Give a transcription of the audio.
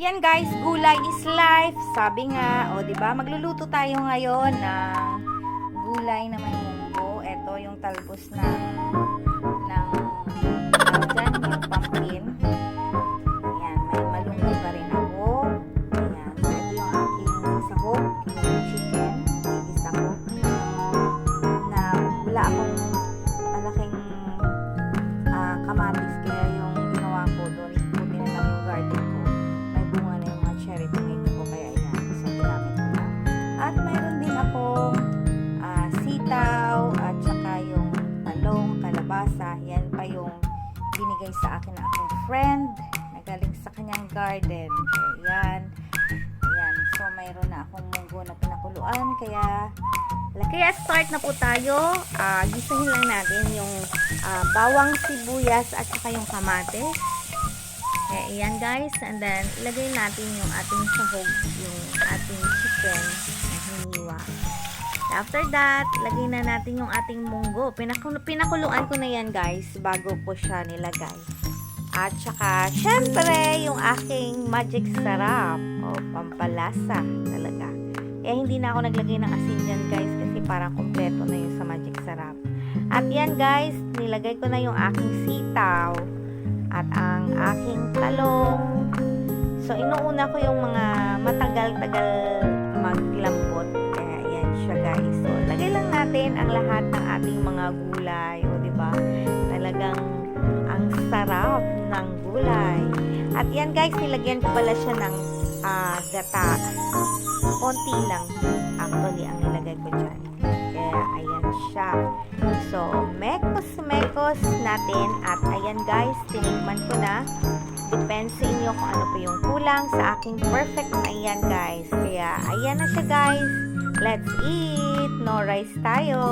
Yan guys, gulay is life. Sabi nga, o di ba? Magluluto tayo ngayon ng gulay na may munggo. Ito yung talbos ng dyan, yung pumpkin. Ayan, may malunggay pa rin ako. Ayan, ito yung aking sahog, yung chicken. Igisa ko. Na wala akong malaking kamatis, kaya yung ginawa ko doon, puti na lang yung garden ko. May bunga na yung mga cherry tomato ko, kaya ayan, so ginamit ko lang. At mayroon din akong sitaw, at saka yung talong, kalabasa. Yan pa yung binigay sa akin ng aking friend na galing sa kanyang garden. Kaya ayan, so mayroon na akong munggo na pinakuluan, kaya start na po tayo. Gisahin lang natin yung bawang sibuyas at saka yung kamatis. Kaya ayan guys, and then ilagay natin yung ating sahog, yung ating chicken na hiniwa. After that, lagay na natin yung ating munggo. Pinakuluan ko na yan guys bago ko siya nilagay. At saka, syempre, yung aking magic sarap o pampalasa talaga. Kaya hindi na ako naglagay ng asin dyan guys, kasi parang kompleto na yun sa magic sarap. At yan guys, nilagay ko na yung aking sitaw at ang aking talong. So, inuuna ko yung mga matagal-tagal maglambot. Kaya yan siya guys. So, lagay lang natin ang lahat ng ating mga gulay. O, diba? Talagang ang sarap ng gulay. At yan guys, nilagyan ko pala siya ng gata. Konti lang actually ang nilagay ko dyan. Kaya ayan siya. So, mekos natin. At ayan guys, tinikman ko na. Depende sa inyo kung ano po yung kulang. Sa aking perfect na yan guys. Kaya ayan na siya guys. Let's eat! No rice tayo!